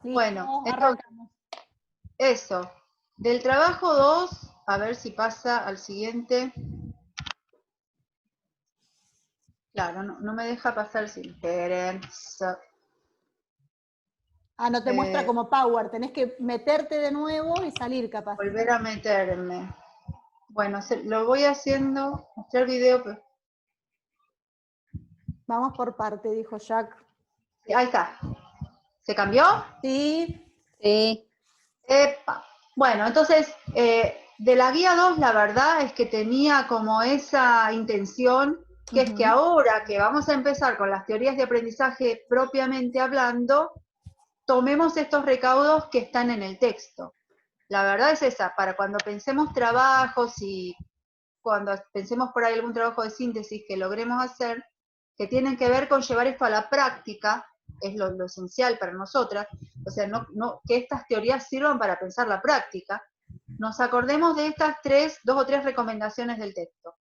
Bueno, Listo, entonces, arrancamos. eso. Del trabajo 2, a ver si pasa al siguiente. Claro, no me deja pasar sin esperen. Ah, no te muestra como Power, tenés que meterte de nuevo y salir capaz. Volver a meterme. Bueno, lo voy haciendo, mostrar video. Vamos por parte, dijo Jack. Ahí está. ¿Se cambió? Sí. Sí. Epa. Bueno, entonces, de la guía 2, la verdad es que tenía como esa intención, que es que ahora que vamos a empezar con las teorías de aprendizaje propiamente hablando, tomemos estos recaudos que están en el texto. La verdad es esa, para cuando pensemos trabajos y cuando pensemos por ahí algún trabajo de síntesis que logremos hacer, que tienen que ver con llevar esto a la práctica, es lo esencial para nosotras, o sea, que estas teorías sirvan para pensar la práctica, nos acordemos de estas dos o tres recomendaciones del texto.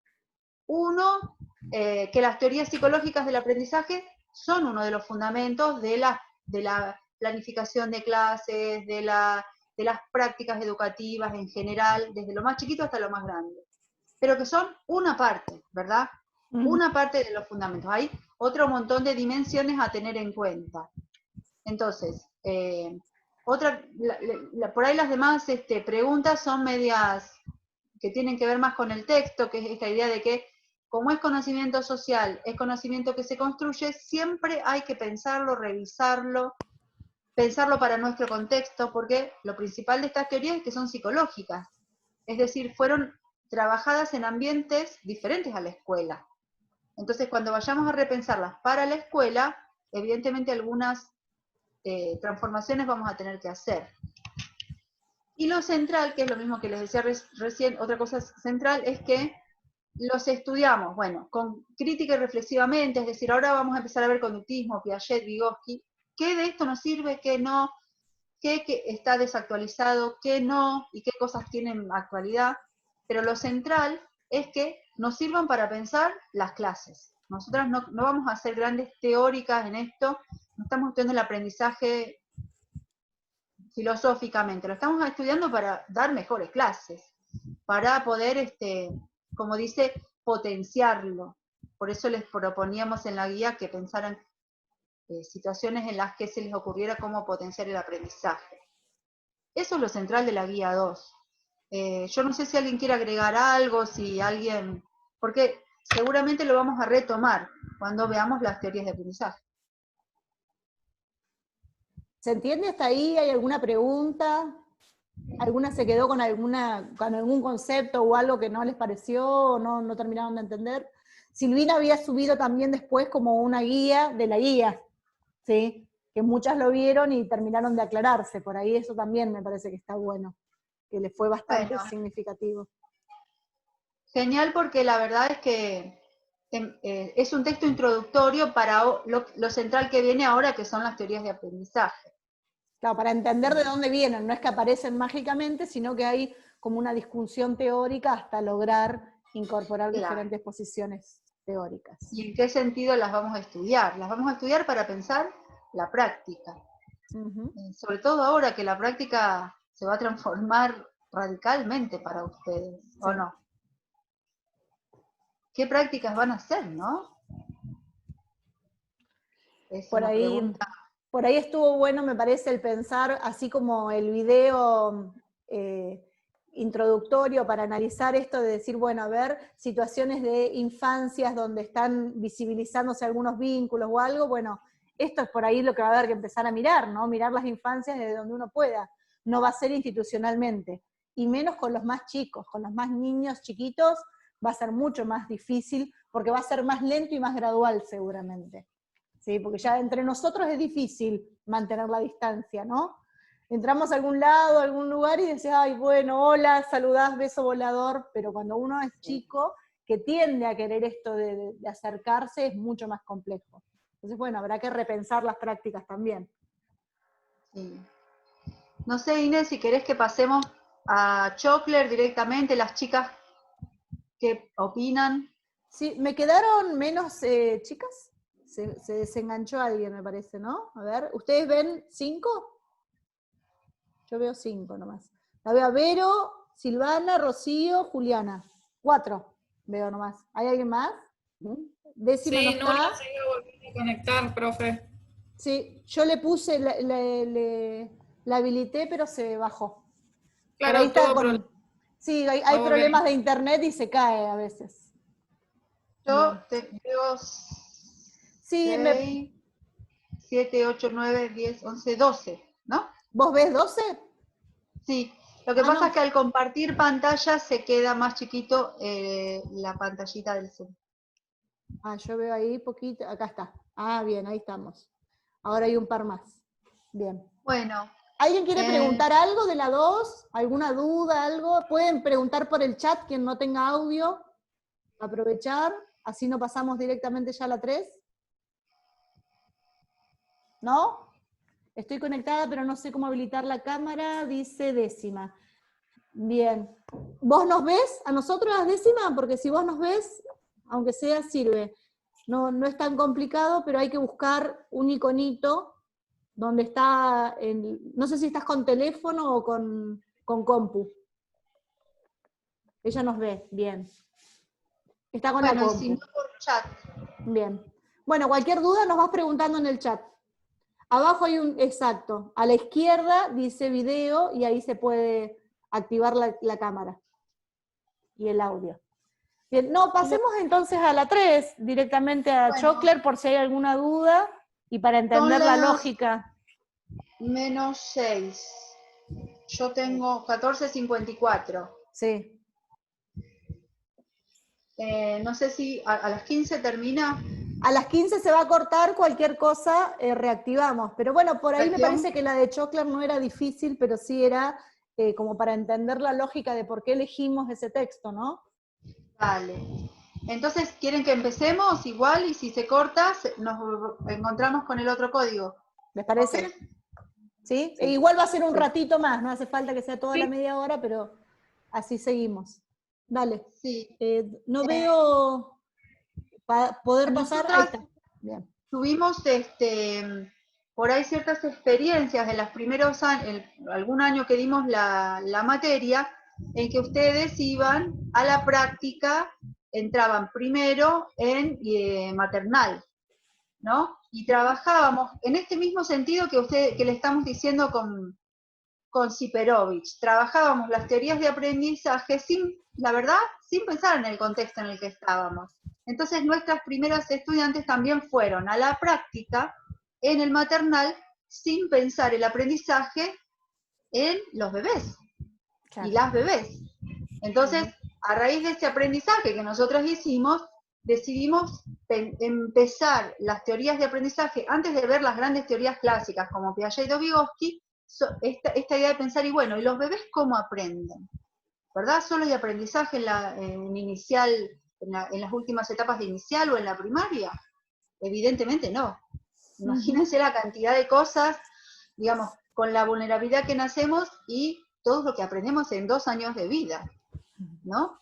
Uno, que las teorías psicológicas del aprendizaje son uno de los fundamentos de la planificación de clases, de las prácticas educativas en general, desde lo más chiquito hasta lo más grande, pero que son una parte, ¿verdad? Una parte de los fundamentos. Hay otro montón de dimensiones a tener en cuenta. Entonces, por ahí las demás preguntas son medias que tienen que ver más con el texto, que es esta idea de que como es conocimiento social, es conocimiento que se construye, siempre hay que pensarlo, revisarlo, pensarlo para nuestro contexto, porque lo principal de estas teorías es que son psicológicas, es decir, fueron trabajadas en ambientes diferentes a la escuela. Entonces, cuando vayamos a repensarlas para la escuela, evidentemente algunas transformaciones vamos a tener que hacer. Y lo central, que es lo mismo que les decía recién, otra cosa central es que los estudiamos, bueno, con crítica y reflexivamente, es decir, ahora vamos a empezar a ver conductismo, Piaget, Vygotsky, qué de esto nos sirve, qué no, qué está desactualizado, qué no, y qué cosas tienen actualidad, pero lo central es que nos sirvan para pensar las clases. Nosotras no vamos a ser grandes teóricas en esto, no estamos estudiando el aprendizaje filosóficamente, lo estamos estudiando para dar mejores clases, para poder, como dice, potenciarlo. Por eso les proponíamos en la guía que pensaran situaciones en las que se les ocurriera cómo potenciar el aprendizaje. Eso es lo central de la guía 2. Yo no sé si alguien quiere agregar algo, si alguien, porque seguramente lo vamos a retomar cuando veamos las teorías de aprendizaje. ¿Se entiende hasta ahí? ¿Hay alguna pregunta? ¿Alguna se quedó con algún concepto o algo que no les pareció o no terminaron de entender? Silvina había subido también después como una guía de la guía, ¿sí? Que muchas lo vieron y terminaron de aclararse. Por ahí eso también me parece que está bueno, que le fue bastante significativo. Genial, porque la verdad es que es un texto introductorio para lo central que viene ahora, que son las teorías de aprendizaje. Claro, para entender de dónde vienen, no es que aparecen mágicamente, sino que hay como una discusión teórica hasta lograr incorporar diferentes posiciones teóricas. ¿Y en qué sentido las vamos a estudiar? Las vamos a estudiar para pensar la práctica. Sobre todo ahora que la práctica se va a transformar radicalmente para ustedes, ¿o no? ¿Qué prácticas van a hacer, no? Es por una ahí, pregunta. por ahí estuvo bueno, me parece, el pensar, así como el video introductorio para analizar esto de decir, bueno, a ver, situaciones de infancias donde están visibilizándose algunos vínculos o algo, bueno, esto es por ahí lo que va a haber que empezar a mirar, ¿no? Mirar las infancias desde donde uno pueda. No va a ser institucionalmente, y menos con los más chicos, con los más niños chiquitos va a ser mucho más difícil, porque va a ser más lento y más gradual seguramente. ¿Sí? Porque ya entre nosotros es difícil mantener la distancia, ¿no? Entramos a algún lado, a algún lugar y decís, ay, bueno, hola, saludás, beso volador, pero cuando uno es chico, que tiende a querer esto de acercarse, es mucho más complejo. Entonces, bueno, habrá que repensar las prácticas también. Sí. No sé, Inés, si querés que pasemos a Chocler directamente, las chicas, ¿qué opinan? Sí, me quedaron menos chicas. Se desenganchó alguien, me parece, ¿no? A ver, ¿ustedes ven 5? Yo veo 5 nomás. La veo a Vero, Silvana, Rocío, Juliana. 4 veo nomás. ¿Hay alguien más? Décima Sí, no no está. la sigo volviendo a conectar, profe. Sí, yo le puse, la habilité, pero se bajó. Por ahí Claro, está tuvo con... Sí, Va hay a volver. problemas de internet y se cae a veces. Yo Bien. te veo Sí, 6, 7, 8, 9, 10, 11, 12, ¿no? ¿vos ves 12? Sí, lo que pasa es No. que al compartir pantalla se queda más chiquito la pantallita del Zoom. Yo veo ahí poquito, acá está. Bien, ahí estamos. Ahora hay un par más. Bien. Bueno. ¿Alguien quiere preguntar algo de la 2? ¿Alguna duda, algo? Pueden preguntar por el chat, quien no tenga audio. Aprovechar, así no pasamos directamente ya a la 3. ¿No? Estoy conectada, pero no sé cómo habilitar la cámara, dice décima. Bien. ¿Vos nos ves a nosotros las décimas? Porque si vos nos ves, aunque sea, sirve. No es tan complicado, pero hay que buscar un iconito donde está, no sé si estás con teléfono o con compu. Ella nos ve, bien. Está con la Bueno, y si no compu. por chat. Bien. Bueno, cualquier duda nos vas preguntando en el chat. Abajo hay exacto, a la izquierda dice video y ahí se puede activar la cámara y el audio. Bien, no, pasemos entonces a la 3, directamente a Bueno, Chocler por si hay alguna duda y para entender la lógica. -6. Yo tengo 14:54. Sí. No sé si a las 15 termina. A las 15 se va a cortar, cualquier cosa reactivamos. Pero bueno, por ahí me parece que la de Chocler no era difícil, pero sí era como para entender la lógica de por qué elegimos ese texto, ¿no? Vale. Entonces, ¿quieren que empecemos igual? Y si se corta, nos encontramos con el otro código. ¿Les parece? Okay. ¿Sí? Sí. Igual va a ser un ratito más, no hace falta que sea toda la Sí. media hora, pero así seguimos. Dale. Sí. No veo poder pasar. Ahí Nosotras está. Bien. tuvimos por ahí ciertas experiencias en los primeros años, algún año que dimos la materia, en que ustedes iban a la práctica, entraban primero en maternal, ¿no? Y trabajábamos en este mismo sentido que le estamos diciendo con Siperovich. Trabajábamos las teorías de aprendizaje la verdad, sin pensar en el contexto en el que estábamos. Entonces nuestras primeras estudiantes también fueron a la práctica en el maternal sin pensar el aprendizaje en los bebés y las bebés. Entonces, a raíz de este aprendizaje que nosotros hicimos, decidimos empezar las teorías de aprendizaje, antes de ver las grandes teorías clásicas como Piaget y Vygotsky, esta idea de pensar, y bueno, ¿y los bebés cómo aprenden? ¿Verdad? ¿Solo hay aprendizaje en inicial, en las últimas etapas de inicial o en la primaria? Evidentemente no. Imagínense la cantidad de cosas, digamos, con la vulnerabilidad que nacemos y todo lo que aprendemos en 2 años de vida, ¿no?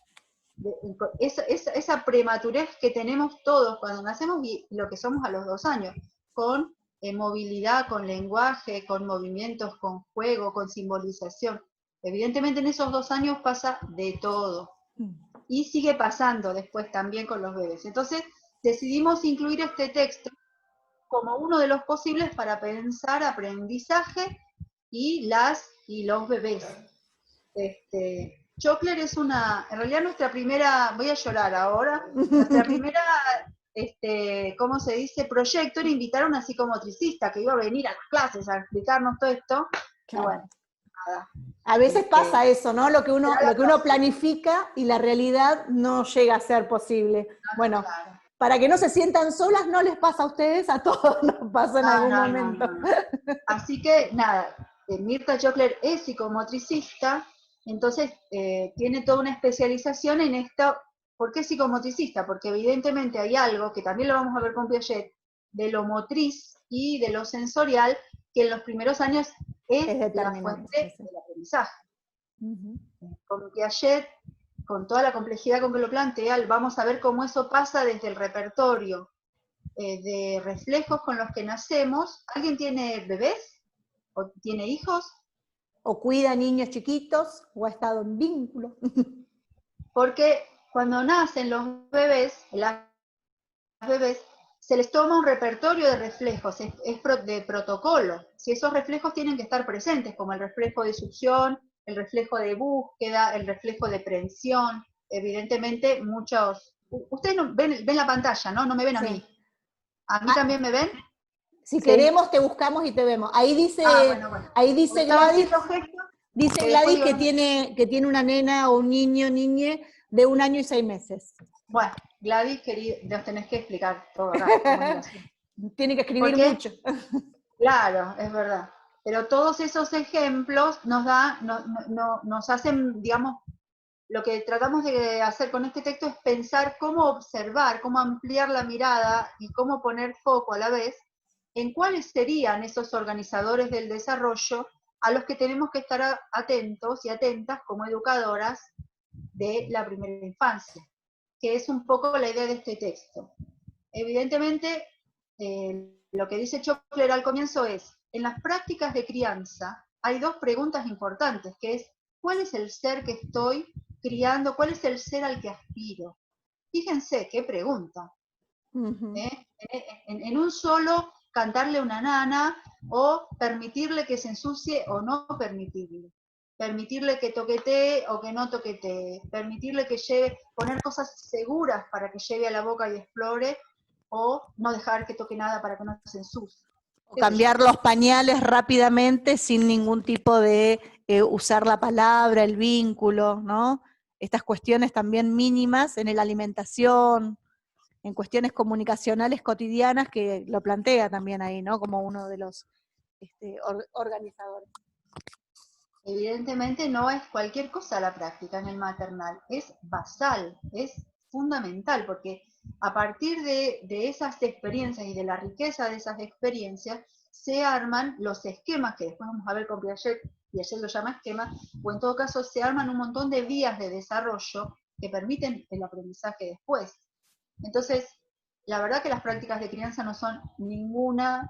Esa prematurez que tenemos todos cuando nacemos y lo que somos a los 2 años, con movilidad, con lenguaje, con movimientos, con juego, con simbolización. Evidentemente en esos 2 años pasa de todo. Y sigue pasando después también con los bebés. Entonces decidimos incluir este texto como uno de los posibles para pensar aprendizaje y los bebés. Chocler es en realidad nuestra primera, voy a llorar ahora, nuestra primera, ¿cómo se dice? Proyecto era invitar a una psicomotricista que iba a venir a las clases a explicarnos todo esto. Claro. Y bueno, nada. A veces pasa eso, ¿no? Lo que uno planifica y la realidad no llega a ser posible. Bueno, claro. Para que no se sientan solas, no les pasa a ustedes, a todos nos pasa en algún momento. No. Así que, nada, Mirta Chocler es psicomotricista, entonces tiene toda una especialización en esto. ¿Por qué psicomotricista? Porque evidentemente hay algo, que también lo vamos a ver con Piaget, de lo motriz y de lo sensorial, que en los primeros años es la fuente del aprendizaje. Con Piaget, con toda la complejidad con que lo plantea, vamos a ver cómo eso pasa desde el repertorio de reflejos con los que nacemos. ¿Alguien tiene bebés? ¿O tiene hijos? o cuida niños chiquitos, o ha estado en vínculo. Porque cuando nacen los bebés, las bebés, se les toma un repertorio de reflejos, de protocolo. Si esos reflejos tienen que estar presentes, como el reflejo de succión, el reflejo de búsqueda, el reflejo de prehensión, evidentemente muchos... Ustedes no, ven la pantalla, ¿no? No me ven a mí. ¿A mí también me ven? Si Sí. queremos, te buscamos y te vemos. Ahí dice, Bueno. ahí dice Gladys, dice Gladys digo, que tiene una nena o un niño, niñe, de 1 año y 6 meses. Bueno, Gladys, querida, nos tenés que explicar todo acá. Tiene que escribir porque, mucho. Claro, es verdad. Pero todos esos ejemplos nos hacen, digamos, lo que tratamos de hacer con este texto es pensar cómo observar, cómo ampliar la mirada y cómo poner foco a la vez en cuáles serían esos organizadores del desarrollo a los que tenemos que estar atentos y atentas como educadoras de la primera infancia, que es un poco la idea de este texto. Evidentemente, lo que dice Chokler al comienzo es, en las prácticas de crianza hay 2 preguntas importantes, que es, ¿cuál es el ser que estoy criando? ¿Cuál es el ser al que aspiro? Fíjense qué pregunta. En un solo cantarle a una nana o permitirle que se ensucie o no permitirle. Permitirle que toquetee o que no toquetee. Permitirle que lleve, poner cosas seguras para que lleve a la boca y explore, o no dejar que toque nada para que no se ensucie. O cambiar los pañales rápidamente sin ningún tipo de usar la palabra, el vínculo, ¿no? Estas cuestiones también mínimas en la alimentación, en cuestiones comunicacionales cotidianas, que lo plantea también ahí, ¿no? Como uno de los organizadores. Evidentemente no es cualquier cosa la práctica en el maternal, es basal, es fundamental, porque a partir de esas experiencias y de la riqueza de esas experiencias, se arman los esquemas, que después vamos a ver con Piaget lo llama esquema, o en todo caso se arman un montón de vías de desarrollo que permiten el aprendizaje después. Entonces, la verdad que las prácticas de crianza no son ninguna,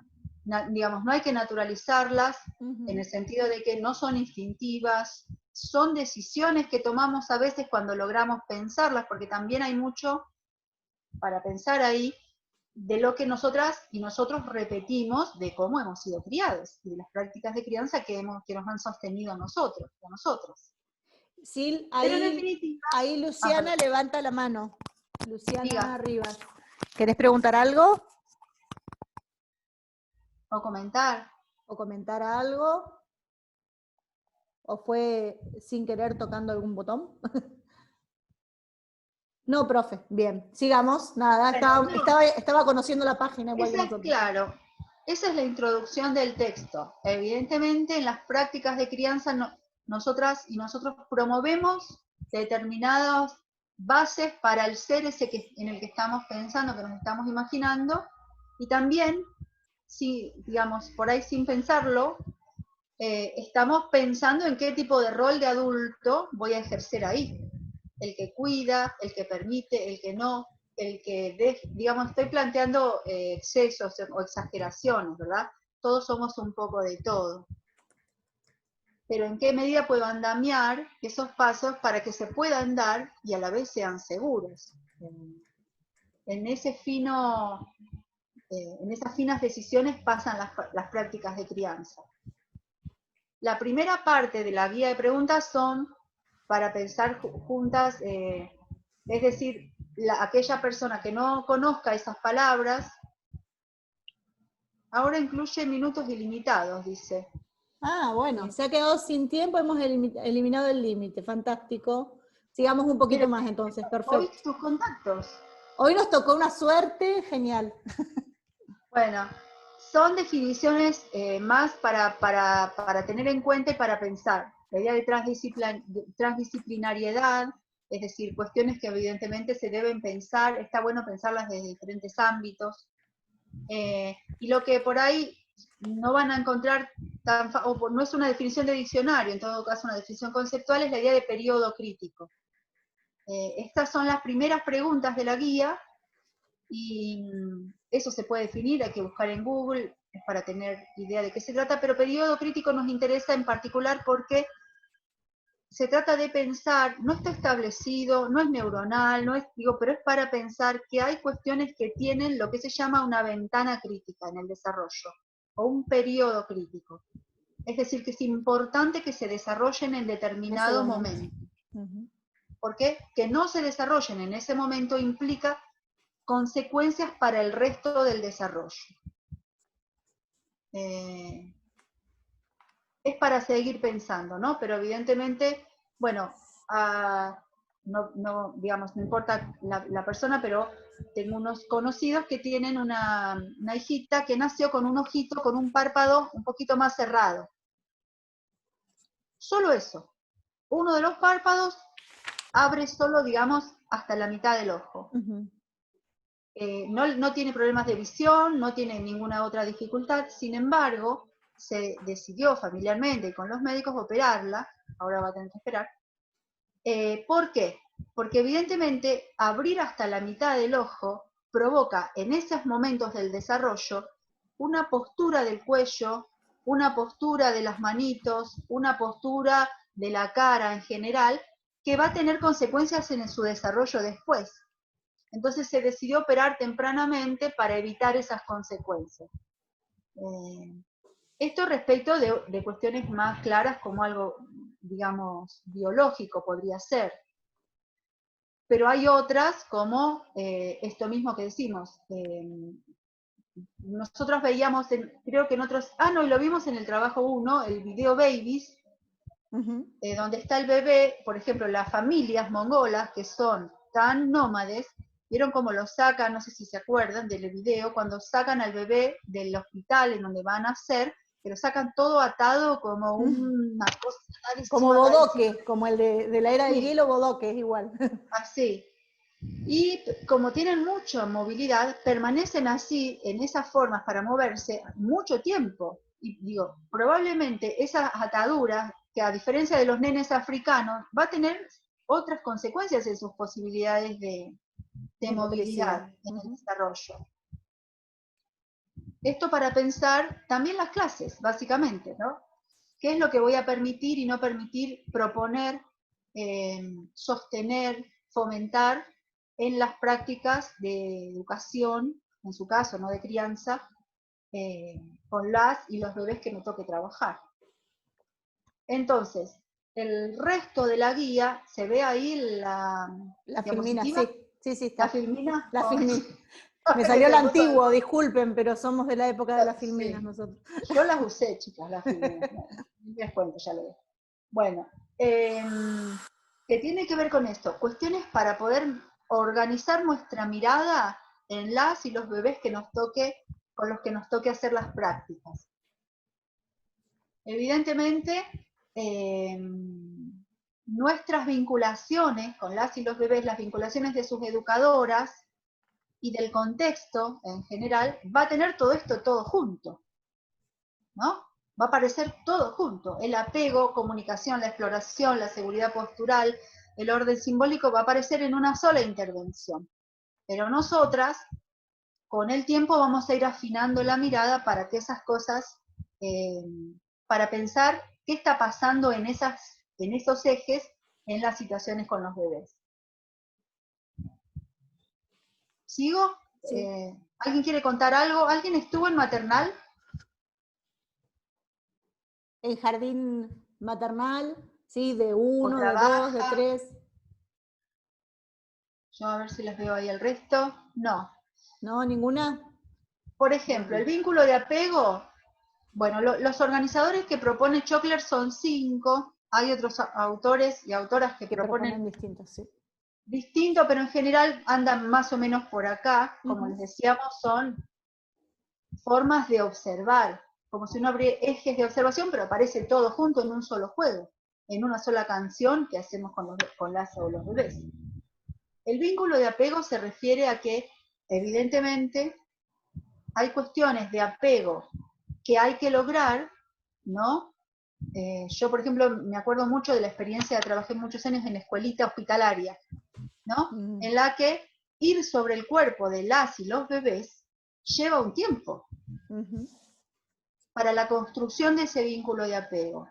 digamos, no hay que naturalizarlas en el sentido de que no son instintivas, son decisiones que tomamos a veces cuando logramos pensarlas, porque también hay mucho para pensar ahí de lo que nosotras y nosotros repetimos de cómo hemos sido criados y de las prácticas de crianza que nos han sostenido a nosotros. Sí, Pero en definitiva, ahí Luciana levanta la mano. Luciana Rivas. ¿Querés preguntar algo? ¿O comentar? ¿O comentar algo? ¿O fue sin querer tocando algún botón? No, profe, bien, sigamos. Nada, estaba conociendo la página igual que nosotros. Claro, esa es la introducción del texto. Evidentemente, en las prácticas de crianza, nosotras y nosotros promovemos determinadas bases para el ser ese en el que estamos pensando, que nos estamos imaginando, y también, si, digamos, por ahí sin pensarlo, estamos pensando en qué tipo de rol de adulto voy a ejercer ahí. El que cuida, el que permite, el que no, el que, digamos, estoy planteando excesos o exageraciones, ¿verdad? Todos somos un poco de todo. Pero ¿en qué medida puedo andamiar esos pasos para que se puedan dar y a la vez sean seguros? En ese fino, en esas finas decisiones pasan las prácticas de crianza. La primera parte de la guía de preguntas son para pensar juntas, es decir, aquella persona que no conozca esas palabras, ahora incluye minutos ilimitados, dice. Ah, bueno, se ha quedado sin tiempo, hemos eliminado el límite, fantástico. Sigamos un poquito más entonces, perfecto. Hoy tus contactos. Hoy nos tocó una suerte genial. Bueno, son definiciones más para tener en cuenta y para pensar. La idea de transdisciplinariedad, es decir, cuestiones que evidentemente se deben pensar, está bueno pensarlas desde diferentes ámbitos, y lo que por ahí no van a encontrar, o no es una definición de diccionario, en todo caso una definición conceptual, es la idea de periodo crítico. Estas son las primeras preguntas de la guía, y eso se puede definir, hay que buscar en Google, es para tener idea de qué se trata, pero periodo crítico nos interesa en particular porque se trata de pensar, no está establecido, no es neuronal, no es, digo, pero es para pensar que hay cuestiones que tienen lo que se llama una ventana crítica en el desarrollo, o un periodo crítico. Es decir, que es importante que se desarrollen en determinado momento. ¿Por qué? Que no se desarrollen en ese momento implica consecuencias para el resto del desarrollo. Es para seguir pensando, ¿no? Pero evidentemente, bueno, no, digamos, no importa la persona, pero tengo unos conocidos que tienen una hijita que nació con un ojito, con un párpado un poquito más cerrado. Solo eso. Uno de los párpados abre solo, digamos, hasta la mitad del ojo. No tiene problemas de visión, no tiene ninguna otra dificultad, sin embargo, se decidió familiarmente y con los médicos operarla, ahora va a tener que esperar. ¿Por qué? Porque evidentemente abrir hasta la mitad del ojo provoca en esos momentos del desarrollo una postura del cuello, una postura de las manitos, una postura de la cara en general, que va a tener consecuencias en su desarrollo después. Entonces se decidió operar tempranamente para evitar esas consecuencias. Esto respecto de cuestiones más claras como algo, digamos, biológico podría ser. Pero hay otras como esto mismo que decimos. Nosotros veíamos, creo que en otros, no, y lo vimos en el trabajo 1, el video Babies, donde está el bebé, por ejemplo, las familias mongolas que son tan nómades, vieron cómo lo sacan, no sé si se acuerdan del video, cuando sacan al bebé del hospital en donde van a nacer, que lo sacan todo atado como una cosa rarísima. Como bodoque, como el de la era del Sí. hielo, bodoque, es igual. Así. Y como tienen mucha movilidad, permanecen así, en esas formas para moverse, mucho tiempo. Y digo, probablemente esas ataduras, que a diferencia de los nenes africanos, va a tener otras consecuencias en sus posibilidades de movilidad en el desarrollo. Esto para pensar también las clases, básicamente, ¿no? ¿Qué es lo que voy a permitir y no permitir, proponer, sostener, fomentar en las prácticas de educación, en su caso, no de crianza, con las y los bebés que me toque trabajar? Entonces, el resto de la guía, ¿se ve ahí la filmina? Sí, está. ¿La filmina? La filmina. Me salió el antiguo, disculpen, pero somos de la época de las filminas nosotros. Yo las usé, chicas, las filminas. Les cuento, ya lo veo. Bueno, ¿qué tiene que ver con esto? Cuestiones para poder organizar nuestra mirada en las y los bebés que nos toque, con los que nos toque hacer las prácticas. Evidentemente, nuestras vinculaciones con las y los bebés, las vinculaciones de sus educadoras y del contexto en general, va a tener todo esto todo junto, ¿no? Va a aparecer todo junto. El apego, comunicación, la exploración, la seguridad postural, el orden simbólico va a aparecer en una sola intervención. Pero nosotras, con el tiempo, vamos a ir afinando la mirada para que esas cosas, para pensar qué está pasando en esos ejes en las situaciones con los bebés. ¿Sigo? Sí. ¿Alguien quiere contar algo? ¿Alguien estuvo en maternal? En jardín maternal, sí, de 1, de 2, de 3. Yo a ver si les veo ahí el resto. No. ¿No? ¿Ninguna? Por ejemplo, el vínculo de apego, bueno, los organizadores que propone Chokler son 5, hay otros autores y autoras que proponen distintos, sí. Distinto, pero en general andan más o menos por acá, como les decíamos, son formas de observar, como si uno abriera ejes de observación, pero aparece todo junto en un solo juego, en una sola canción que hacemos con las o los bebés. El vínculo de apego se refiere a que, evidentemente, hay cuestiones de apego que hay que lograr, ¿no? Yo, por ejemplo, me acuerdo mucho de la experiencia, trabajé muchos años en escuelita hospitalaria, ¿no? En la que ir sobre el cuerpo de las y los bebés lleva un tiempo. para la construcción de ese vínculo de apego,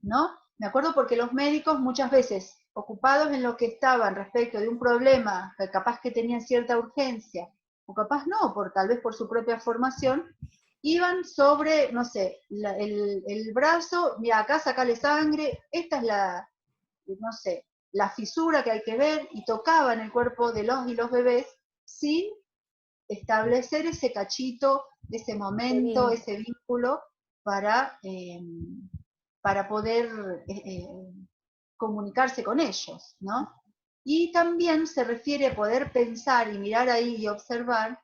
¿no? Me acuerdo porque los médicos muchas veces, ocupados en lo que estaban respecto de un problema que capaz que tenían cierta urgencia, o capaz no, tal vez por su propia formación, iban sobre, no sé, el brazo, mira, acá sacale sangre, esta es la, no sé, la fisura que hay que ver, y tocaban el cuerpo de los y los bebés sin establecer ese cachito, ese momento, ese vínculo para, para poder comunicarse con ellos, ¿no? Y también se refiere a poder pensar y mirar ahí y observar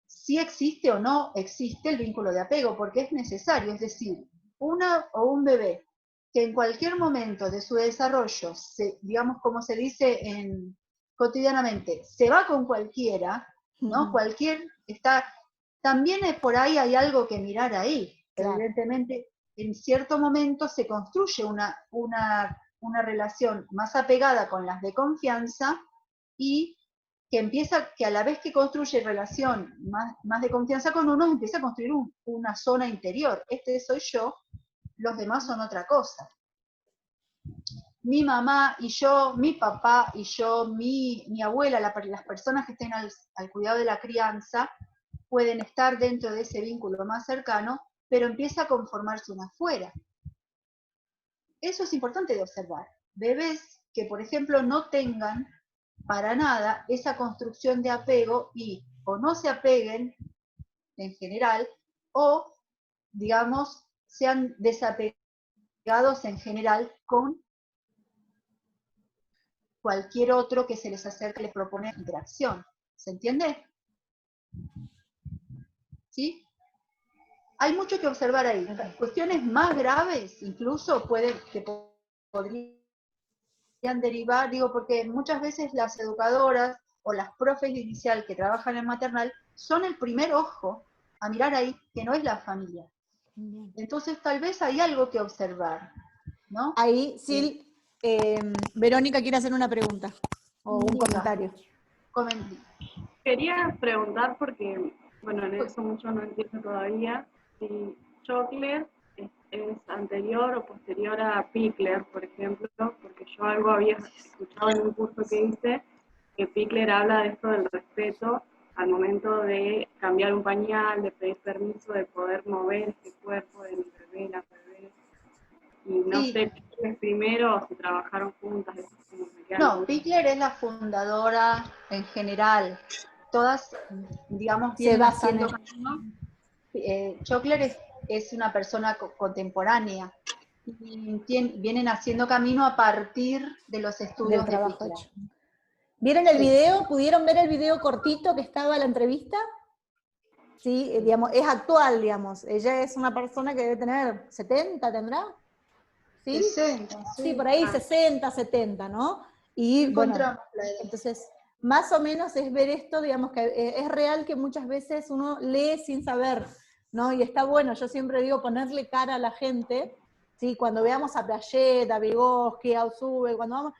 si existe o no existe el vínculo de apego, porque es necesario, es decir, una o un bebé que en cualquier momento de su desarrollo, digamos como se dice cotidianamente, se va con cualquiera, ¿no? Cualquier está, también por ahí hay algo que mirar ahí. Claro. Evidentemente, en cierto momento se construye una relación más apegada con las de confianza y que a la vez que construye relación más de confianza con uno, empieza a construir una zona interior. Este soy yo, los demás son otra cosa. Mi mamá y yo, mi papá y yo, mi abuela, las personas que estén al cuidado de la crianza, pueden estar dentro de ese vínculo más cercano, pero empieza a conformarse una afuera. Eso es importante de observar. Bebés que, por ejemplo, no tengan para nada esa construcción de apego y o no se apeguen en general o, digamos, sean desapegados en general con cualquier otro que se les acerque y les propone interacción. ¿Se entiende? ¿Sí? Hay mucho que observar ahí. Cuestiones más graves incluso podrían derivar, digo, porque muchas veces las educadoras o las profes inicial que trabajan en maternal son el primer ojo a mirar ahí, que no es la familia. Entonces tal vez hay algo que observar, ¿no? Ahí, Sil, Verónica quiere hacer una pregunta o un comentario. Quería preguntar porque, bueno, en eso mucho no entiendo todavía, si Chockler es anterior o posterior a Pickler, por ejemplo, porque yo algo había escuchado en un curso que hice, que Pickler habla de esto del respeto al momento de cambiar un pañal, de pedir permiso, de poder mover este cuerpo de mi bebé, la bebé. Y no sé si es primero o si trabajaron juntas. No, Pickler es la fundadora en general. Todas, digamos, vienen haciendo camino. Chockler es una persona contemporánea y vienen haciendo camino a partir de los estudios de Pickler. ¿Vieron el video? ¿Pudieron ver el video cortito que estaba en la entrevista? Sí, digamos, es actual, digamos. Ella es una persona que debe tener 70, ¿tendrá? ¿Sí? 60, sí, por ahí 60, 70, ¿no? Y bueno, entonces, más o menos es ver esto, digamos, que es real que muchas veces uno lee sin saber, ¿no? Y está bueno, yo siempre digo ponerle cara a la gente, ¿sí? Cuando veamos a Piaget, a Vygotsky, a Ausubel, cuando vamos,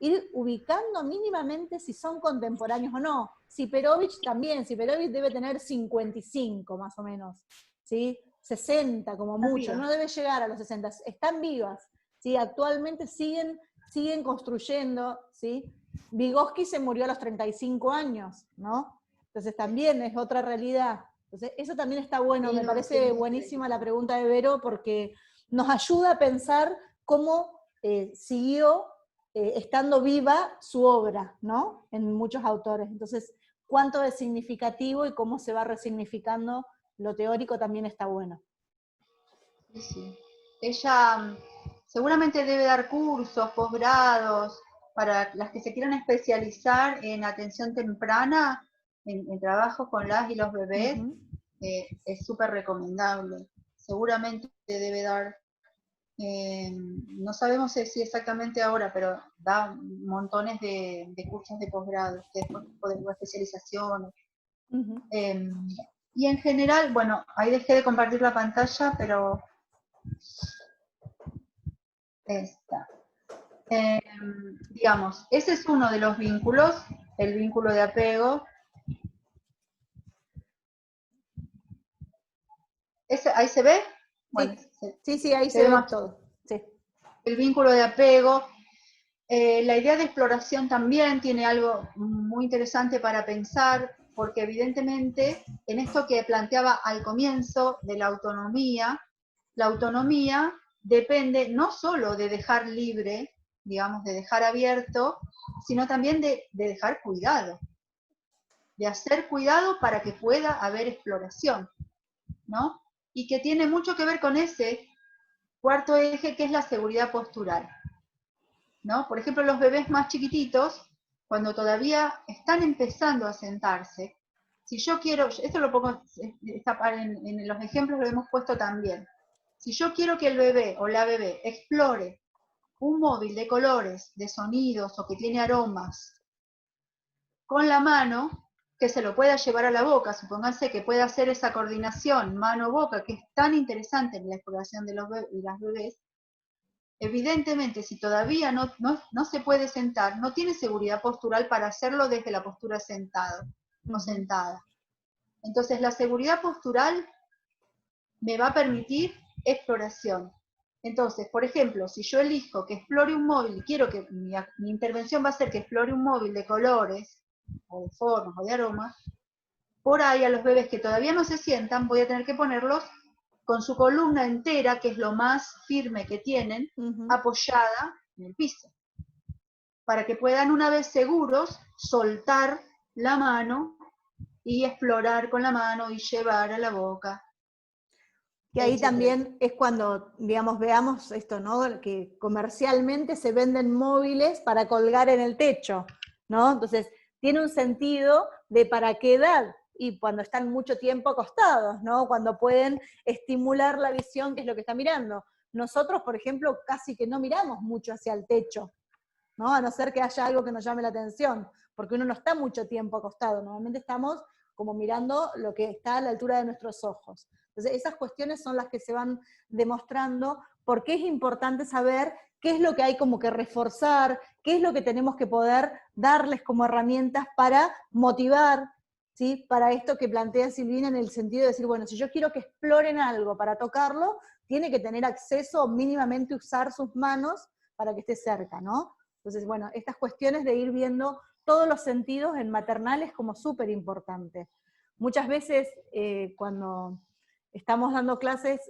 ir ubicando mínimamente si son contemporáneos o no. Siperovich también, Siperovich debe tener 55 más o menos, ¿sí? 60 como mucho, no debe llegar a los 60, están vivas, ¿sí? Actualmente siguen construyendo, ¿sí? Vygotsky se murió a los 35 años, ¿no? Entonces también es otra realidad. Entonces eso también está bueno, me parece buenísima la pregunta de Vero, porque nos ayuda a pensar cómo siguió estando viva su obra, ¿no? En muchos autores. Entonces, cuánto es significativo y cómo se va resignificando lo teórico también está bueno. Sí. Ella seguramente debe dar cursos, posgrados, para las que se quieran especializar en atención temprana, en trabajo con las y los bebés, es súper recomendable. Seguramente debe dar, no sabemos si exactamente ahora, pero da montones de cursos de posgrado, de especializaciones. Y en general, bueno, ahí dejé de compartir la pantalla, pero esta. Digamos, ese es uno de los vínculos, el vínculo de apego. ¿Ahí se ve? Bueno, Sí, ahí se ve más todo. Sí. El vínculo de apego. La idea de exploración también tiene algo muy interesante para pensar, porque evidentemente en esto que planteaba al comienzo de la autonomía depende no solo de dejar libre, digamos, de dejar abierto, sino también de dejar cuidado, de hacer cuidado para que pueda haber exploración, ¿no? Y que tiene mucho que ver con ese cuarto eje, que es la seguridad postural, ¿no? Por ejemplo, los bebés más chiquititos, cuando todavía están empezando a sentarse, si yo quiero, esto lo pongo, en los ejemplos lo hemos puesto también, si yo quiero que el bebé o la bebé explore un móvil de colores, de sonidos o que tiene aromas con la mano, que se lo pueda llevar a la boca, supónganse que pueda hacer esa coordinación mano-boca, que es tan interesante en la exploración de las bebés. Evidentemente, si todavía no se puede sentar, no tiene seguridad postural para hacerlo desde la postura sentado o sentada. Entonces, la seguridad postural me va a permitir exploración. Entonces, por ejemplo, si yo elijo que explore un móvil y quiero que mi intervención va a ser que explore un móvil de colores, o de formas, o de aromas, por ahí a los bebés que todavía no se sientan, voy a tener que ponerlos con su columna entera, que es lo más firme que tienen, apoyada en el piso, para que puedan, una vez seguros, soltar la mano y explorar con la mano y llevar a la boca. Que ahí también es cuando, digamos, veamos esto, ¿no? Que comercialmente se venden móviles para colgar en el techo, ¿no? Entonces, tiene un sentido de para qué edad, y cuando están mucho tiempo acostados, ¿no? Cuando pueden estimular la visión, que es lo que está mirando. Nosotros, por ejemplo, casi que no miramos mucho hacia el techo, ¿no? A no ser que haya algo que nos llame la atención, porque uno no está mucho tiempo acostado, normalmente estamos como mirando lo que está a la altura de nuestros ojos. Entonces, esas cuestiones son las que se van demostrando, porque es importante saber qué es lo que hay como que reforzar, qué es lo que tenemos que poder darles como herramientas para motivar, ¿sí? Para esto que plantea Silvina, en el sentido de decir, bueno, si yo quiero que exploren algo para tocarlo, tiene que tener acceso o mínimamente usar sus manos para que esté cerca, ¿no? Entonces, bueno, estas cuestiones de ir viendo todos los sentidos en maternal es como súper importante. Muchas veces cuando estamos dando clases,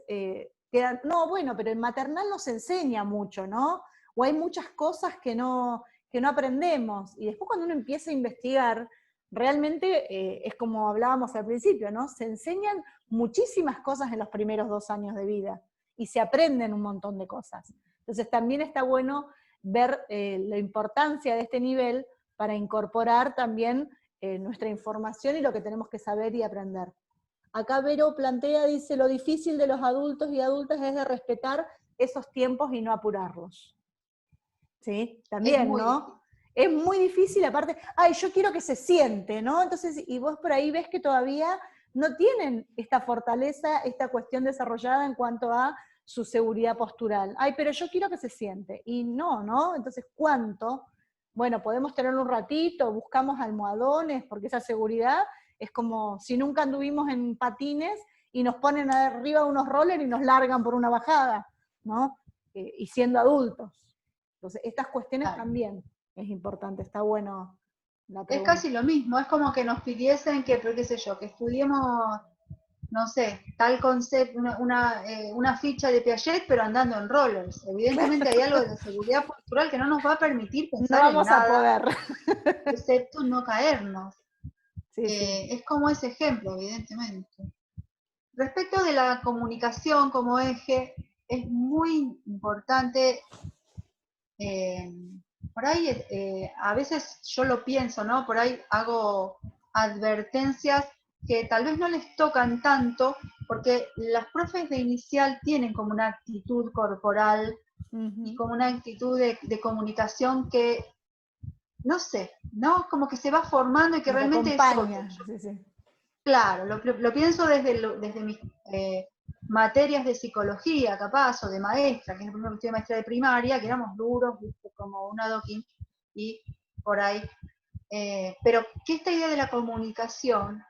quedan, no, bueno, pero en maternal no se enseña mucho, ¿no? O hay muchas cosas que no aprendemos. Y después cuando uno empieza a investigar, realmente es como hablábamos al principio, ¿no? Se enseñan muchísimas cosas en los primeros 2 años de vida y se aprenden un montón de cosas. Entonces también está bueno ver la importancia de este nivel para incorporar también nuestra información y lo que tenemos que saber y aprender. Acá Vero plantea, dice, lo difícil de los adultos y adultas es de respetar esos tiempos y no apurarlos. ¿Sí? También, ¿no? Es muy difícil, aparte, ay, yo quiero que se siente, ¿no? Entonces, y vos por ahí ves que todavía no tienen esta fortaleza, esta cuestión desarrollada en cuanto a su seguridad postural. Ay, pero yo quiero que se siente. Y no, ¿no? Entonces, ¿cuánto? Bueno, podemos tenerlo un ratito, buscamos almohadones, porque esa seguridad es como si nunca anduvimos en patines y nos ponen arriba unos rollers y nos largan por una bajada, ¿no? Y siendo adultos. Entonces, estas cuestiones también es importante, está bueno la pregunta. Es casi lo mismo, es como que nos pidiesen que, pero qué sé yo, que estudiemos, no sé, tal concepto, una ficha de Piaget, pero andando en rollers. Evidentemente hay algo de seguridad postural que no nos va a permitir pensar en nada. No vamos a poder. Excepto no caernos. Sí. Es como ese ejemplo, evidentemente. Respecto de la comunicación como eje, es muy importante, por ahí a veces yo lo pienso, ¿no? Por ahí hago advertencias que tal vez no les tocan tanto, porque las profes de inicial tienen como una actitud corporal y como una actitud de comunicación que, no sé, ¿no? Como que se va formando y que realmente acompaña. es otro. Sí. Claro, lo pienso desde mis materias de psicología, capaz, o de maestra, que es el primer estudio de maestra de primaria, que éramos duros, ¿viste? Como un adoquín, y por ahí. Pero que esta idea de la comunicación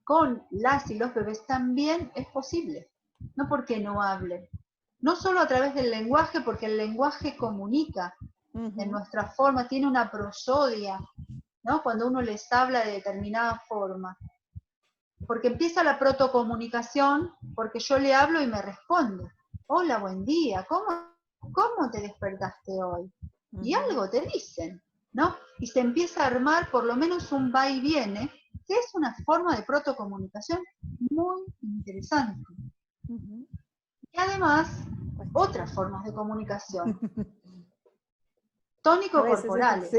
con las y los bebés también es posible. no porque no hable. No solo a través del lenguaje, porque el lenguaje comunica en nuestra forma, tiene una prosodia, ¿no? Cuando uno les habla de determinada forma. Porque empieza la protocomunicación, porque yo le hablo y me responde. Hola, buen día, ¿cómo te despertaste hoy? Y algo te dicen, ¿no? Y se empieza a armar por lo menos un va y viene, que es una forma de protocomunicación muy interesante. Y además, otras formas de comunicación. Tónico-corporales.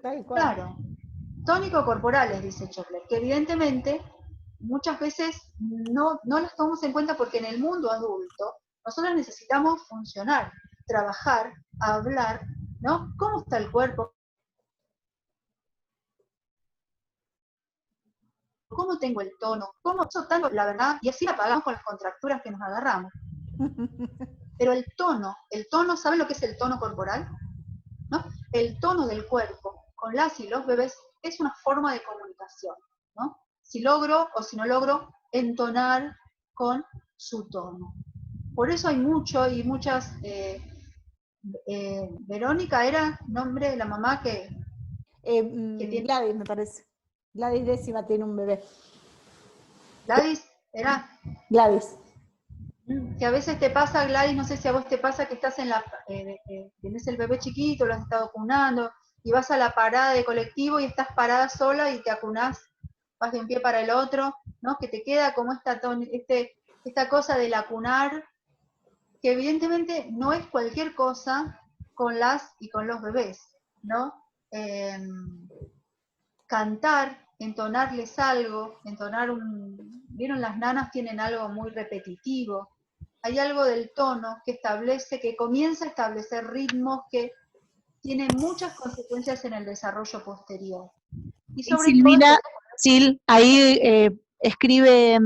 Tal cual. Claro, tónico-corporales, dice Chokler, que evidentemente muchas veces no las tomamos en cuenta porque en el mundo adulto nosotros necesitamos funcionar, trabajar, hablar, ¿no? ¿Cómo está el cuerpo? ¿Cómo tengo el tono? ¿Cómo eso tanto, la verdad? Y así la pagamos con las contracturas que nos agarramos. Pero el tono, ¿saben lo que es el tono corporal? ¿No? El tono del cuerpo con las y los bebés es una forma de comunicación, ¿no? Si logro o si no logro entonar con su tono. Por eso hay mucho y muchas... Verónica era nombre de la mamá que tiene... Gladys, me parece. Gladys décima tiene un bebé. Gladys era... Gladys. Que a veces te pasa, Gladys, no sé si a vos te pasa que estás en la... tenés el bebé chiquito, lo has estado acunando, y vas a la parada de colectivo y estás parada sola y te acunás, vas de un pie para el otro, ¿no? Que te queda como esta cosa del acunar, que evidentemente no es cualquier cosa con las y con los bebés, ¿no? Cantar, entonarles algo, ¿vieron? Las nanas tienen algo muy repetitivo, hay algo del tono que establece, que comienza a establecer ritmos que tienen muchas consecuencias en el desarrollo posterior. Y sobre Silvina, todo, Sil, ahí escribe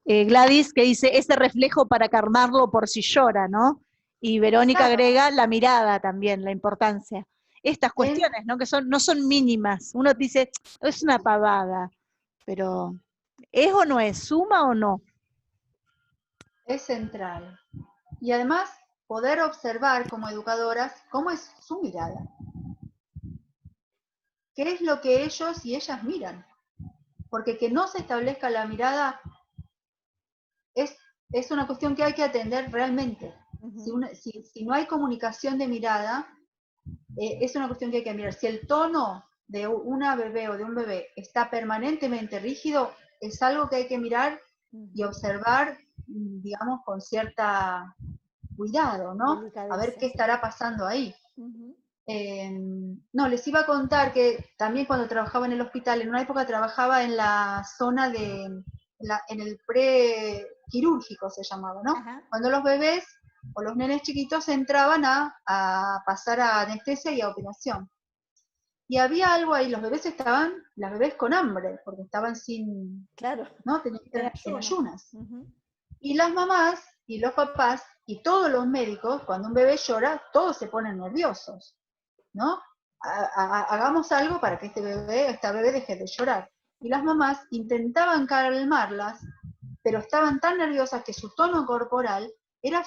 Gladys que dice, ese reflejo para calmarlo por si llora, ¿no? Y Verónica claro, agrega la mirada también, la importancia. Estas cuestiones, ¿no? Que no son mínimas. Uno dice, es una pavada, pero ¿es o no es? ¿Suma o no? es central. Y además, poder observar como educadoras cómo es su mirada. ¿Qué es lo que ellos y ellas miran? Porque que no se establezca la mirada es una cuestión que hay que atender realmente. Si no hay comunicación de mirada, es una cuestión que hay que mirar. Si el tono de una bebé o de un bebé está permanentemente rígido, es algo que hay que mirar y observar, digamos, con cierta cuidado, ¿no? A ver qué estará pasando ahí. No, les iba a contar que también cuando trabajaba en el hospital, en una época trabajaba en la zona en el prequirúrgico se llamaba, ¿no? Ajá. Cuando los bebés o los nenes chiquitos entraban a pasar a anestesia y a operación. Y había algo ahí, las bebés con hambre, porque estaban sin, Claro. ¿no? Tenían que estar en ayunas. Uh-huh. Y las mamás y los papás y todos los médicos, cuando un bebé llora, todos se ponen nerviosos, ¿no? Hagamos algo para que esta bebé deje de llorar. Y las mamás intentaban calmarlas, pero estaban tan nerviosas que su tono corporal era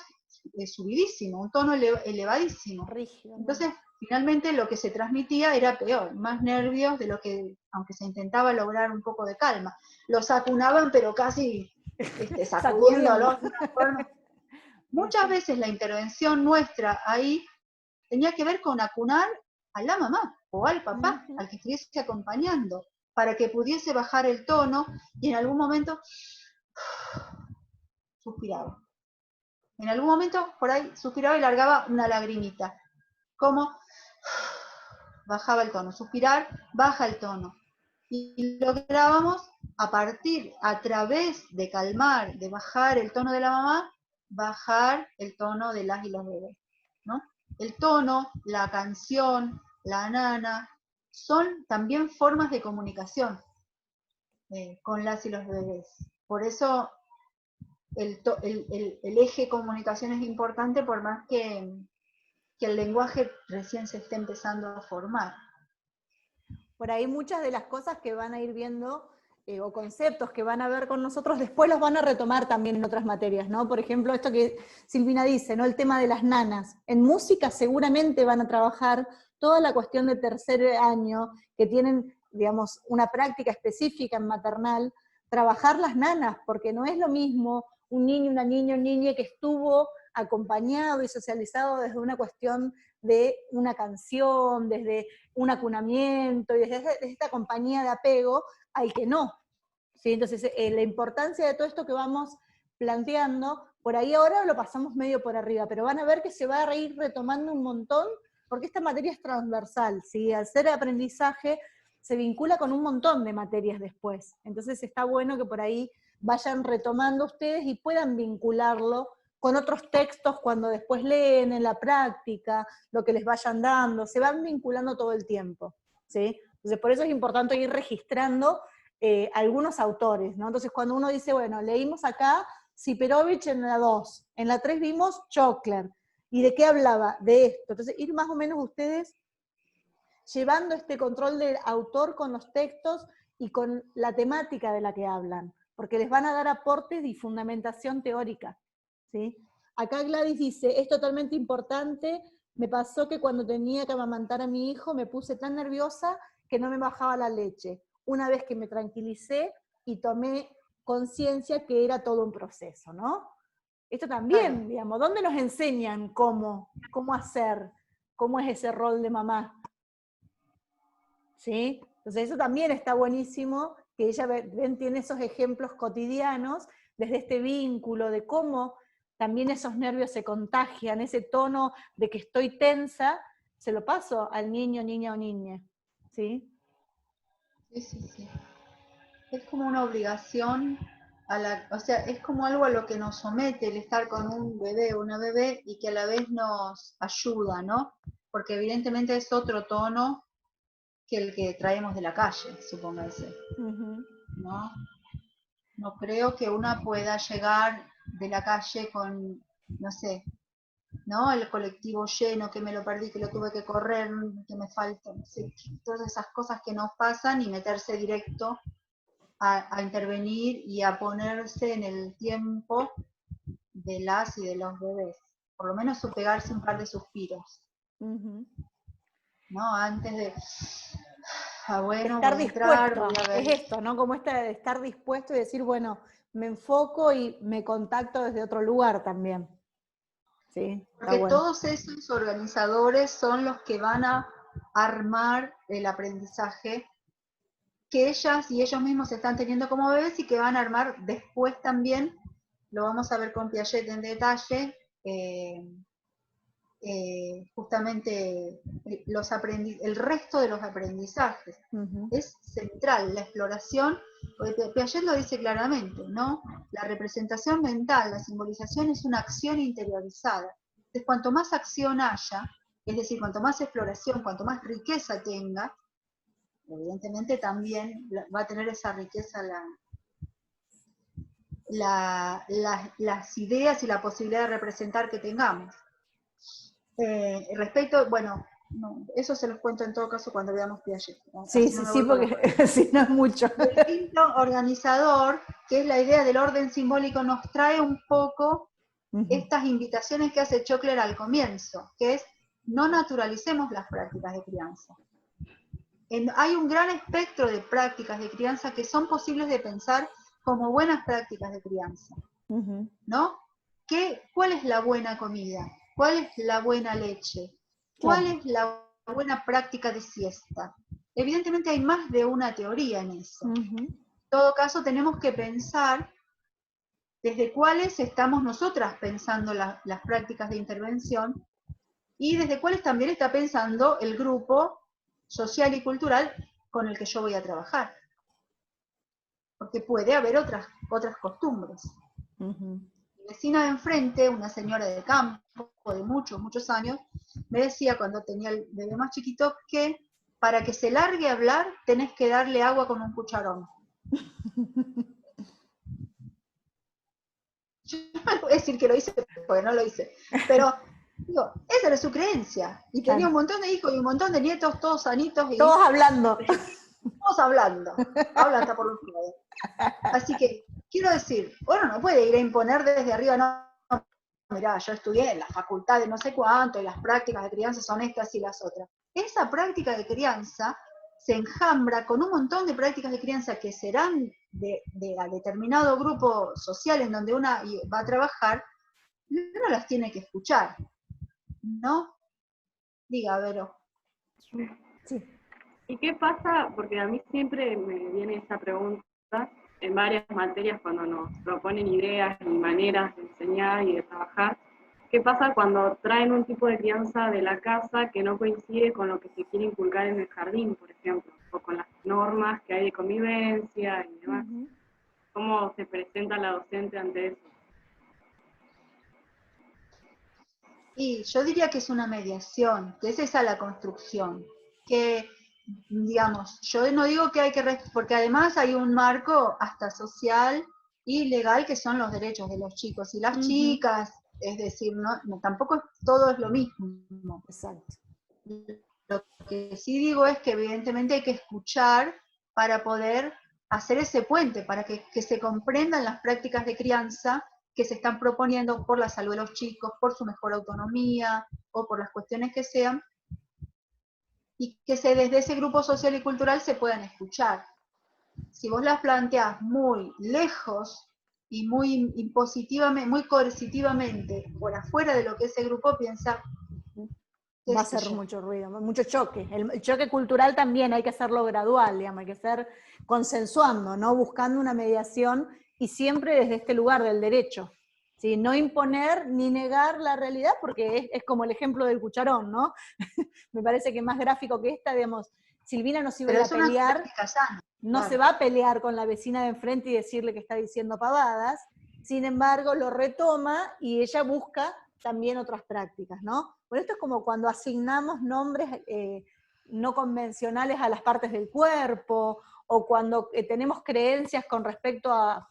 subidísimo, un tono elevadísimo. Rígido. Entonces, finalmente lo que se transmitía era peor, más nervios de lo que, aunque se intentaba lograr un poco de calma. Los acunaban, pero casi sacudiéndolos de una forma. Muchas veces la intervención nuestra ahí tenía que ver con acunar a la mamá o al papá, al que estuviese acompañando, para que pudiese bajar el tono y en algún momento suspiraba. En algún momento por ahí suspiraba y largaba una lagrimita. Como bajaba el tono. Suspirar, baja el tono. Y lográbamos a través de calmar, de bajar el tono de la mamá, bajar el tono de las y los bebés, ¿no? El tono, la canción, la nana, son también formas de comunicación con las y los bebés. Por eso el eje comunicación es importante, por más que el lenguaje recién se esté empezando a formar. Por ahí muchas de las cosas que van a ir viendo o conceptos que van a ver con nosotros, después los van a retomar también en otras materias, ¿no? Por ejemplo, esto que Silvina dice, ¿no? El tema de las nanas. En música seguramente van a trabajar toda la cuestión de tercer año, que tienen, digamos, una práctica específica en maternal, trabajar las nanas, porque no es lo mismo un niño, una niña, un niño que estuvo acompañado y socializado desde una cuestión de una canción, desde un acunamiento, y desde esta compañía de apego, al que no. ¿Sí? Entonces, la importancia de todo esto que vamos planteando, por ahí ahora lo pasamos medio por arriba, pero van a ver que se va a ir retomando un montón, porque esta materia es transversal, ¿sí? Al ser aprendizaje, se vincula con un montón de materias después. Entonces está bueno que por ahí vayan retomando ustedes y puedan vincularlo con otros textos cuando después leen en la práctica, lo que les vayan dando, se van vinculando todo el tiempo, ¿sí? Entonces por eso es importante ir registrando algunos autores, ¿no? Entonces cuando uno dice, bueno, leímos acá Siperovich en la 2, en la 3 vimos Chokler, ¿y de qué hablaba? De esto. Entonces ir más o menos ustedes llevando este control del autor con los textos y con la temática de la que hablan, porque les van a dar aportes y fundamentación teórica, ¿sí? Acá Gladys dice, es totalmente importante, me pasó que cuando tenía que amamantar a mi hijo me puse tan nerviosa que no me bajaba la leche. Una vez que me tranquilicé y tomé conciencia que era todo un proceso, ¿no? Esto también, Claro. digamos, ¿dónde nos enseñan cómo hacer? ¿Cómo es ese rol de mamá? ¿Sí? Entonces eso también está buenísimo, que ella tiene esos ejemplos cotidianos, desde este vínculo de cómo también esos nervios se contagian, ese tono de que estoy tensa, se lo paso al niño, niña o niña, ¿sí? Sí, sí, sí. Es como una obligación o sea, es como algo a lo que nos somete el estar con un bebé o una bebé y que a la vez nos ayuda, ¿no? Porque evidentemente es otro tono que el que traemos de la calle, supóngase, Uh-huh. ¿no? No creo que una pueda llegar de la calle con, no sé, ¿no? El colectivo lleno, que me lo perdí, que lo tuve que correr, que me falta, no sé, todas esas cosas que nos pasan y meterse directo a intervenir y a ponerse en el tiempo de las y de los bebés. Por lo menos pegarse un par de suspiros, Uh-huh. ¿no? Antes de, bueno, Estar voy a entrar, dispuesto, voy a es ver. esto, ¿no? Como esta de estar dispuesto y decir, bueno, me enfoco y me contacto desde otro lugar también. Sí, está Porque bueno. todos esos organizadores son los que van a armar el aprendizaje que ellas y ellos mismos están teniendo como bebés y que van a armar después también, lo vamos a ver con Piaget en detalle, justamente el resto de los aprendizajes. Uh-huh. Es central la exploración, porque Piaget lo dice claramente, ¿no? La representación mental, la simbolización es una acción interiorizada. Entonces, cuanto más acción haya, es decir, cuanto más exploración, cuanto más riqueza tenga, evidentemente también va a tener esa riqueza las ideas y la posibilidad de representar que tengamos. Respecto, bueno, no, eso se los cuento en todo caso cuando veamos Piaget, ¿no? Sí, Así no sí, me sí, voy con las porque si no es mucho. y el quinto organizador, que es la idea del orden simbólico, nos trae un poco Uh-huh. estas invitaciones que hace Chokler al comienzo, que es no naturalicemos las prácticas de crianza. Hay un gran espectro de prácticas de crianza que son posibles de pensar como buenas prácticas de crianza, Uh-huh. ¿no? ¿Cuál es la buena comida? ¿Cuál es la buena leche? ¿Cuál Claro. es la buena práctica de siesta? Evidentemente hay más de una teoría en eso. Uh-huh. En todo caso, tenemos que pensar desde cuáles estamos nosotras pensando las prácticas de intervención y desde cuáles también está pensando el grupo social y cultural con el que yo voy a trabajar. Porque puede haber otras costumbres. Uh-huh. Mi vecina de enfrente, una señora de campo de muchos, muchos años, me decía cuando tenía el bebé más chiquito que para que se largue a hablar tenés que darle agua con un cucharón. Yo no voy a decir que lo hice porque no lo hice, pero digo, esa era su creencia. Y tenía Claro. un montón de hijos y un montón de nietos, todos sanitos. Y Todos hablando. Estamos hablando, habla hasta por los codos. Así que, quiero decir, uno no puede ir a imponer desde arriba, no, mirá, yo estudié en la facultad de no sé cuánto, y las prácticas de crianza son estas y las otras. Esa práctica de crianza se enjambra con un montón de prácticas de crianza que serán de determinado grupo social en donde una va a trabajar, y uno las tiene que escuchar, ¿no? Diga, Vero. Sí. ¿Y qué pasa? Porque a mí siempre me viene esa pregunta en varias materias cuando nos proponen ideas y maneras de enseñar y de trabajar. ¿Qué pasa cuando traen un tipo de crianza de la casa que no coincide con lo que se quiere inculcar en el jardín, por ejemplo, o con las normas que hay de convivencia y demás? ¿Cómo se presenta la docente ante eso? Y yo diría que es una mediación, que es esa la construcción, que, digamos, yo no digo que hay que, porque además hay un marco hasta social y legal que son los derechos de los chicos y las chicas, es decir, no, tampoco todo es lo mismo. Exacto. Lo que sí digo es que evidentemente hay que escuchar para poder hacer ese puente, para que se comprendan las prácticas de crianza que se están proponiendo por la salud de los chicos, por su mejor autonomía o por las cuestiones que sean, y que desde ese grupo social y cultural se puedan escuchar. Si vos las planteás muy lejos y muy impositivamente, muy coercitivamente, por afuera de lo que ese grupo piensa, va a hacer mucho ruido, mucho choque. El choque cultural también hay que hacerlo gradual, digamos, hay que ser consensuando, ¿no? Buscando una mediación y siempre desde este lugar del derecho. ¿Sí? No imponer ni negar la realidad, porque es como el ejemplo del cucharón, ¿no? Me parece que más gráfico que esta, digamos, Silvina no se iba a ir a pelear, no se va a pelear con la vecina de enfrente y decirle que está diciendo pavadas, sin embargo lo retoma y ella busca también otras prácticas, ¿no? Por esto es como cuando asignamos nombres no convencionales a las partes del cuerpo, o cuando tenemos creencias con respecto a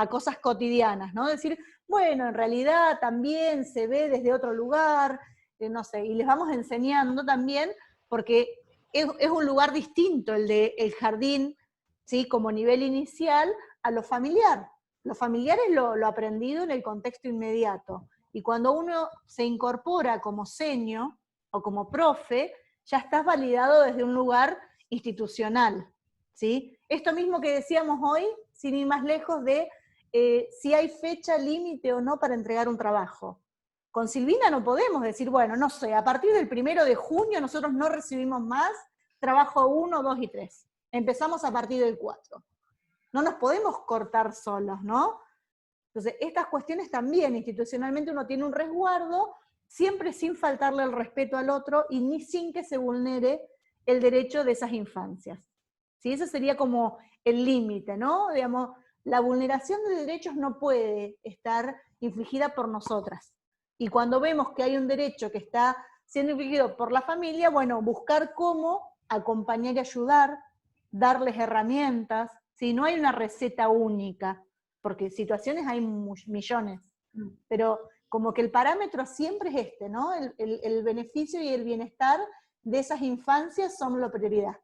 cosas cotidianas, ¿no? Decir, bueno, en realidad también se ve desde otro lugar, no sé, y les vamos enseñando también, porque es un lugar distinto el del jardín, ¿sí? Como nivel inicial, a lo familiar. Lo familiar es lo aprendido en el contexto inmediato. Y cuando uno se incorpora como seño o como profe, ya estás validado desde un lugar institucional, ¿sí? Esto mismo que decíamos hoy, sin ir más lejos de si hay fecha límite o no para entregar un trabajo. Con Silvina no podemos decir, bueno, no sé, a partir del 1 de junio nosotros no recibimos más trabajo 1, 2 y 3. Empezamos a partir del 4. No nos podemos cortar solos, ¿no? Entonces, estas cuestiones también, institucionalmente uno tiene un resguardo, siempre sin faltarle el respeto al otro y ni sin que se vulnere el derecho de esas infancias. ¿Sí? Eso sería como el límite, ¿no? Digamos, la vulneración de derechos no puede estar infligida por nosotras. Y cuando vemos que hay un derecho que está siendo infligido por la familia, bueno, buscar cómo acompañar y ayudar, darles herramientas, ¿sí? No hay una receta única, porque situaciones hay millones, pero como que el parámetro siempre es este, ¿no? El beneficio y el bienestar de esas infancias son la prioridad.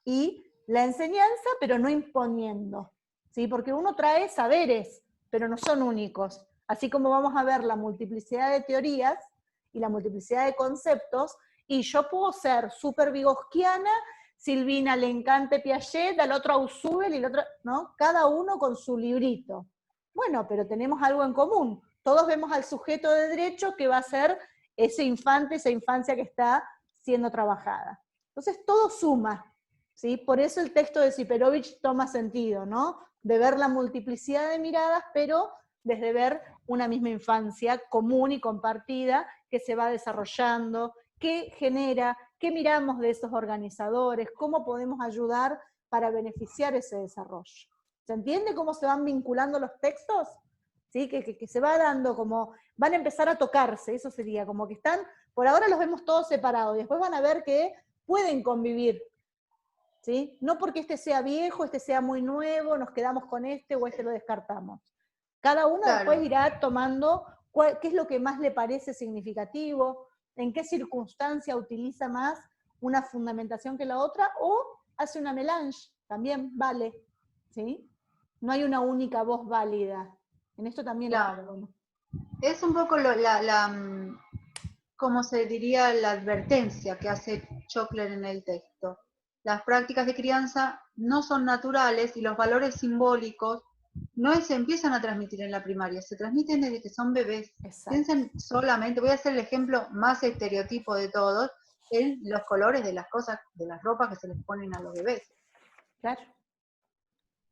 Y la enseñanza, pero no imponiendo, ¿sí? Porque uno trae saberes, pero no son únicos. Así como vamos a ver la multiplicidad de teorías y la multiplicidad de conceptos, y yo puedo ser súper vigosquiana, Silvina le encanta Piaget, al otro Ausubel, y el otro, ¿no? Cada uno con su librito. Bueno, pero tenemos algo en común. Todos vemos al sujeto de derecho que va a ser ese infante, esa infancia que está siendo trabajada. Entonces todo suma, ¿sí? Por eso el texto de Siperovich toma sentido, ¿no? De ver la multiplicidad de miradas, pero desde ver una misma infancia común y compartida que se va desarrollando, qué genera, qué miramos de esos organizadores, cómo podemos ayudar para beneficiar ese desarrollo. ¿Se entiende cómo se van vinculando los textos? ¿Sí? Que se va dando como, van a empezar a tocarse, eso sería, como que están, por ahora los vemos todos separados, y después van a ver que pueden convivir, ¿sí? No porque este sea viejo, este sea muy nuevo, nos quedamos con este o este lo descartamos. Cada uno después irá tomando qué es lo que más le parece significativo, en qué circunstancia utiliza más una fundamentación que la otra, o hace una melange, también vale, ¿sí? No hay una única voz válida. En esto también Claro. está bueno. Es un poco ¿cómo se diría? La advertencia que hace Chockler en el texto. Las prácticas de crianza no son naturales y los valores simbólicos no se empiezan a transmitir en la primaria, se transmiten desde que son bebés. Exacto. Piensen solamente, voy a hacer el ejemplo más estereotipo de todos, en los colores de las cosas, de las ropas que se les ponen a los bebés. Claro.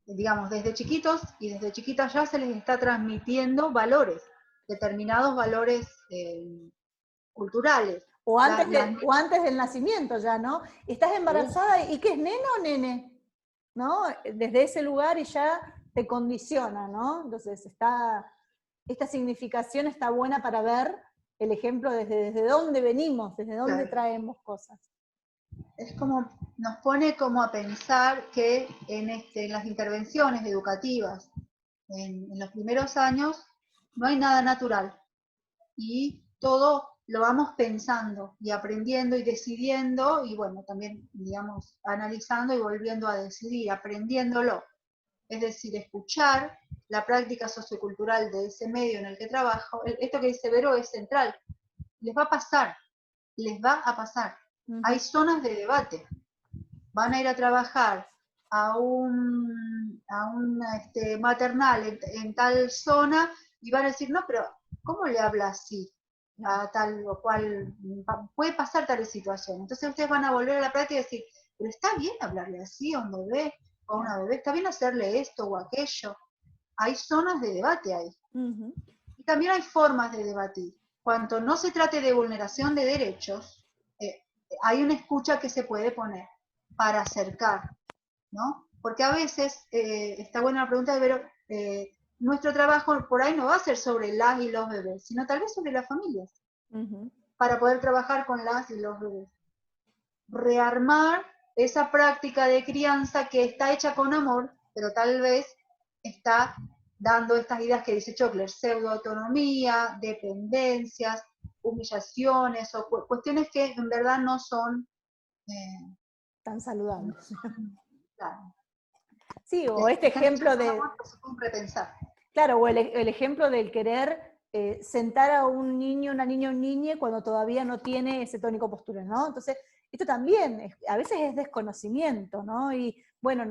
Digamos, desde chiquitos y desde chiquitas ya se les está transmitiendo valores, determinados valores culturales. O antes del nacimiento ya, ¿no? Estás embarazada y ¿qué es, nena o nene? ¿No? Desde ese lugar y ya te condiciona, ¿no? Entonces esta significación está buena para ver el ejemplo desde dónde venimos, desde dónde traemos cosas. Es como, nos pone como a pensar que en las intervenciones educativas, en los primeros años, no hay nada natural. Y todo lo vamos pensando y aprendiendo y decidiendo, y bueno, también, digamos, analizando y volviendo a decidir, aprendiéndolo. Es decir, escuchar la práctica sociocultural de ese medio en el que trabajo. Esto que dice Vero es central. Les va a pasar, les va a pasar. Hay zonas de debate. Van a ir a trabajar a un maternal en tal zona y van a decir, no, pero ¿cómo le habla así? A tal o cual, puede pasar tal situación. Entonces ustedes van a volver a la práctica y decir, pero está bien hablarle así a un bebé o a una bebé, está bien hacerle esto o aquello. Hay zonas de debate ahí. Y también hay formas de debatir. Cuando no se trate de vulneración de derechos, hay una escucha que se puede poner para acercar, ¿no? Porque a veces, está buena la pregunta de Vero, nuestro trabajo por ahí no va a ser sobre las y los bebés, sino tal vez sobre las familias, para poder trabajar con las y los bebés. Rearmar esa práctica de crianza que está hecha con amor, pero tal vez está dando estas ideas que dice Chockler, pseudoautonomía, dependencias, humillaciones o cuestiones que en verdad no son tan saludables. Claro. Sí, o este ejemplo de... Claro, o el ejemplo del querer sentar a un niño, una niña o un niñe cuando todavía no tiene ese tónico postural, ¿no? Entonces, esto también, a veces es desconocimiento, ¿no? Y bueno,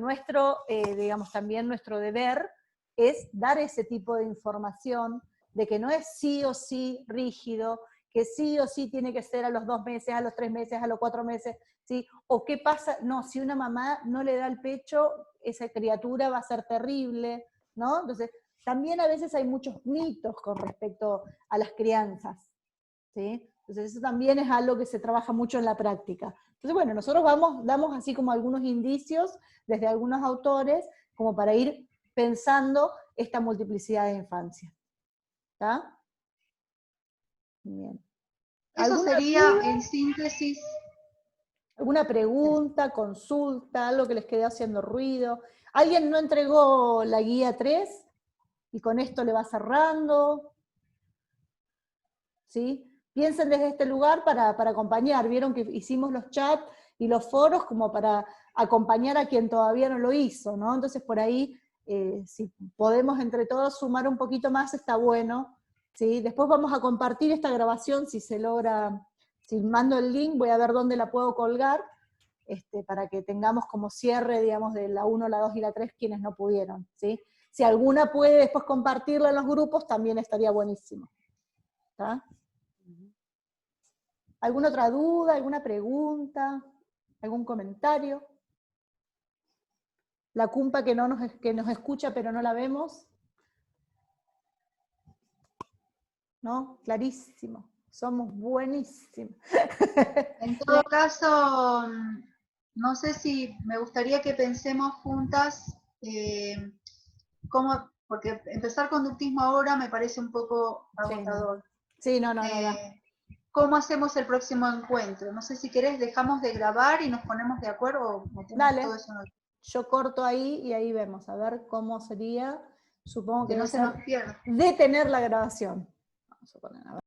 digamos, también nuestro deber es dar ese tipo de información de que no es sí o sí rígido, que sí o sí tiene que ser a los 2 meses, a los 3 meses, a los 4 meses, ¿sí? O qué pasa, no, si una mamá no le da el pecho, esa criatura va a ser terrible, ¿no? Entonces, también a veces hay muchos mitos con respecto a las crianzas, ¿sí? Entonces eso también es algo que se trabaja mucho en la práctica. Entonces, bueno, nosotros damos así como algunos indicios desde algunos autores, como para ir pensando esta multiplicidad de infancia. ¿Está? Bien. Eso sería, duda? En síntesis... ¿Alguna pregunta, consulta, algo que les quede haciendo ruido? ¿Alguien no entregó la guía 3? Y con esto le va cerrando. ¿Sí? Piensen desde este lugar para acompañar. Vieron que hicimos los chats y los foros como para acompañar a quien todavía no lo hizo, ¿no? Entonces por ahí, si podemos entre todos sumar un poquito más, está bueno, ¿sí? Después vamos a compartir esta grabación si se logra, si mando el link, voy a ver dónde la puedo colgar, para que tengamos como cierre, digamos, de la 1, la 2 y la 3 quienes no pudieron, ¿sí? Si alguna puede después compartirla en los grupos, también estaría buenísimo. ¿Está? ¿Alguna otra duda, alguna pregunta, algún comentario? La cumpa que nos escucha pero no la vemos. ¿No? Clarísimo. Somos buenísimos. En todo caso, no sé si me gustaría que pensemos juntas cómo, porque empezar conductismo ahora me parece un poco agotador. Sí, no. ¿Cómo hacemos el próximo encuentro? No sé si querés, dejamos de grabar y nos ponemos de acuerdo o metemos todo eso en el... Yo corto ahí y ahí vemos, a ver cómo sería. Supongo que no se nos pierda. Detener la grabación. Vamos a poner, a ver.